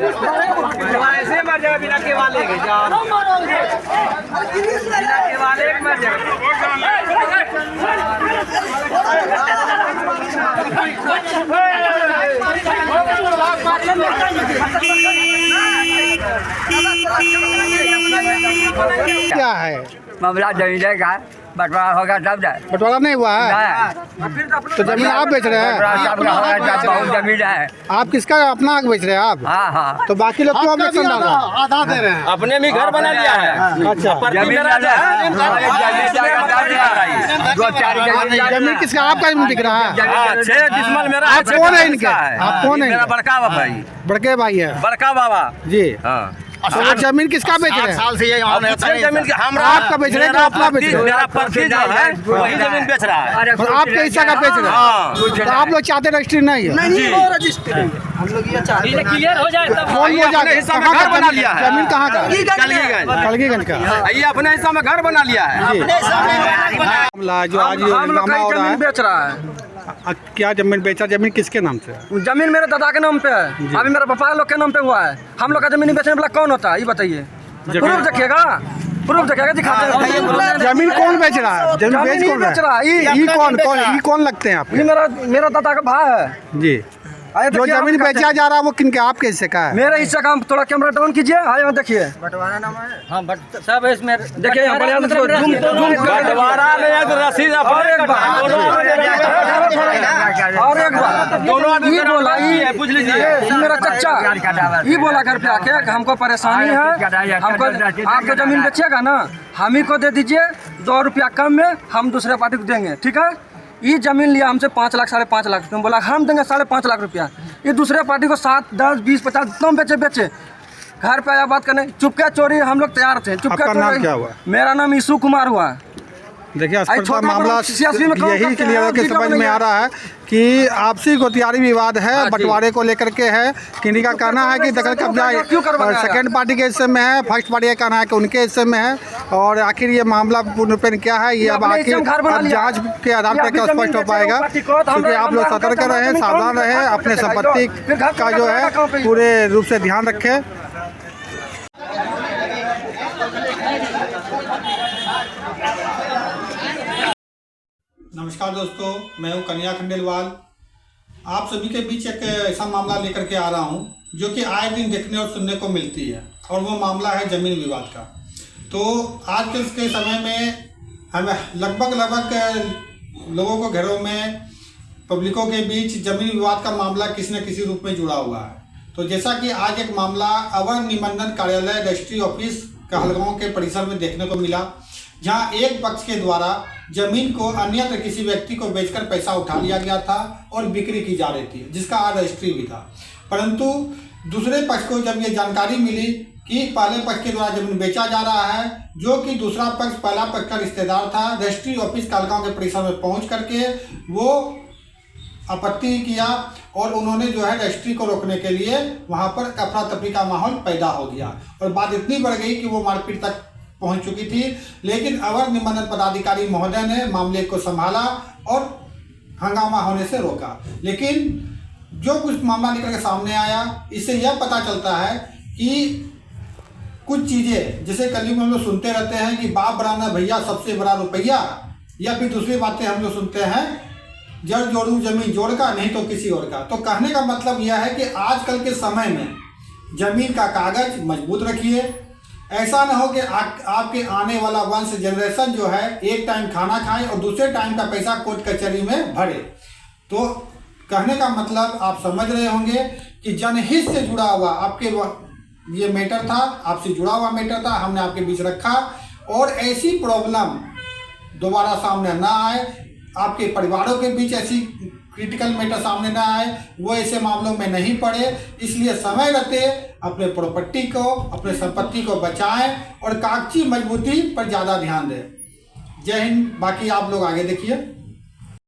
ऐसे मर जाएगा बिना केवाले के, बिना केवाले के मर जाएगा। क्या है मामला जमीन का बंटवारा होगा तब जाए। बंटवारा नहीं हुआ है तो जमीन आप बेच रहे हैं? बहुत जमीन है। आप किसका अपना आग बेच रहे हैं आप? हाँ हाँ। तो बाकी लोग क्यों ऑब्जेक्शन डाल रहे हैं? आधा दे रहे हैं। अपने भी घर बना लिया है। अच्छा जमीन किसका? आपका जमीन बिक रहा है? 6 डिसमल मेरा। आप कौन है इनके? आप कौन है? मेरा बड़का बाबा भाई। बड़के भाई है बड़का बाबा जी। हाँ। तो वो जमीन किसका बेच रहे हैं? साल से ये यहाँ जमीन की हमरा आपका बेच रहे हैं कि अपना बेच रहे हैं? मेरा पति जो है वही जमीन बेच रहा है। और आपके हिस्सा का बेच रहे हैं? हाँ। तो आप लोग चाहते रजिस्ट्री नहीं है? नहीं वो रजिस्ट्री हम लोग ये चाहते हैं क्लियर हो जाए तब। कौन हो जाए? हिस्सा में घर बना लिया है। जमीन कहाँ का? कलगीगंज। कलगीगंज का। ये अपने हिस्सा में घर बना लिया है। मामला जो आज हंगामा हो रहा है, बेच रहा है। क्या जमीन बेचा? जमीन किसके नाम से? जमीन मेरे दादा के नाम पे है, अभी मेरे पापा लोग के नाम पे हुआ है। हम लोग का जमीन बेचने वाला कौन होता है ये बताइए? प्रूफ देखिएगा, प्रूफ देखिएगा, दिखाते हैं। जमीन कौन बेच रहा है? जमीन बेच रहा है? ये कौन लगते हैं आप? ये मेरा दादा का भाई है जी। जो जमीन बेचा जा रहा है वो किनके? आपके हिस्से का है? मेरे हिस्से का। थोड़ा कैमरा डाउन कीजिए, हाँ यहाँ देखिए। बंटवारा नाम है। हाँ बट सब इसमें देखिए यहाँ बढ़िया से जूम बंटवारा में एक रसीद और एक बार दोनों ये बोला, ये पूछ लीजिए। ये मेरा चच्चा ये बोला घर पे आके कि हमको परेशानी है, हमको आपके जमीन बेचिएगा ना, हम ही को दे दीजिए 2 रुपया कम में, हम दूसरे पार्टी को देंगे, ठीक है? ये जमीन लिया हमसे 5 लाख 5.5 लाख। तुम बोला हम देंगे 5.5 लाख रुपया। ये दूसरे पार्टी को 7, 10, 20, 50 तुम बेचे। घर पे आया बात करने, चुपके चोरी हम लोग तैयार थे। चुपके आपका नाम क्या हुआ? मेरा नाम यीशु कुमार हुआ। देखिए छोटा अस्पताल मामला CSV में काम यही करते क्लियर हैं, होकर समझ में आ रहा है कि आपसी गोतियारी विवाद है, बंटवारे को लेकर के है। किन्हीं का कहना है कि दखल कब्जा सेकंड पार्टी के हिस्से में है, फर्स्ट पार्टी का कहना है कि उनके हिस्से में है। और आखिर ये मामला पूर्णपेण क्या है ये अब आखिर जांच के आधार पर क्या स्पष्ट हो पाएगा। क्योंकि आप लोग सतर्क रहें, सावधान रहें, अपने संपत्ति का जो है पूरे रूप से ध्यान रखें। नमस्कार दोस्तों, मैं हूं कन्या खंडेलवाल। आप सभी के बीच एक ऐसा मामला लेकर के आ रहा हूं जो कि आए दिन देखने और सुनने को मिलती है, और वो मामला है जमीन विवाद का। तो आज के इसके समय में हमें लगभग लोगों को घरों में, पब्लिकों के बीच जमीन विवाद का मामला किसी न किसी रूप में जुड़ा हुआ है। तो जैसा कि आज एक मामला अवर निबंधन कार्यालय रजिस्ट्री ऑफिस कहलगांव के परिसर में देखने को मिला, जहां एक पक्ष के द्वारा जमीन को अन्यत्र किसी व्यक्ति को बेचकर पैसा उठा लिया गया था और बिक्री की जा रही थी, जिसका आज रजिस्ट्री भी था। परंतु दूसरे पक्ष को जब ये जानकारी मिली कि पहले पक्ष के द्वारा जमीन बेचा जा रहा है, जो कि दूसरा पक्ष पहला पक्ष का रिश्तेदार था, रजिस्ट्री ऑफिस कहलगांव के परिसर में पहुंच करके वो आपत्ति किया और उन्होंने जो है रजिस्ट्री को रोकने के लिए वहां पर अफरा तफरी का माहौल पैदा हो गया और बात इतनी बढ़ गई कि वो मारपीट तक पहुंच चुकी थी। लेकिन अवर निबंधन पदाधिकारी महोदय ने मामले को संभाला और हंगामा होने से रोका। लेकिन जो कुछ मामला निकल के सामने आया, इससे यह पता चलता है कि कुछ चीज़ें जैसे कलयुग में हम लोग सुनते रहते हैं कि बाप बड़ा ना भैया सबसे बड़ा रुपया, या फिर दूसरी बातें हम लोग सुनते हैं जड़ जोड़ू जमीन जोड़ का नहीं तो किसी और का। तो कहने का मतलब यह है कि आजकल के समय में जमीन का कागज मजबूत रखिए, ऐसा ना हो कि आपके आने वाला वंश जनरेशन जो है एक टाइम खाना खाए और दूसरे टाइम का पैसा कोर्ट कचहरी में भरे। तो कहने का मतलब आप समझ रहे होंगे कि जनहित से जुड़ा हुआ आपके ये मैटर था, आपसे जुड़ा हुआ मैटर था, हमने आपके बीच रखा और ऐसी प्रॉब्लम दोबारा सामने ना आए, आपके परिवारों के बीच ऐसी क्रिटिकल मैटर सामने ना आए, वो ऐसे मामलों में नहीं पड़े। इसलिए समय रहते अपने प्रॉपर्टी को, अपने संपत्ति को बचाएं और कागजी मजबूती पर ज़्यादा ध्यान दें। जय हिंद। बाकी आप लोग आगे देखिए।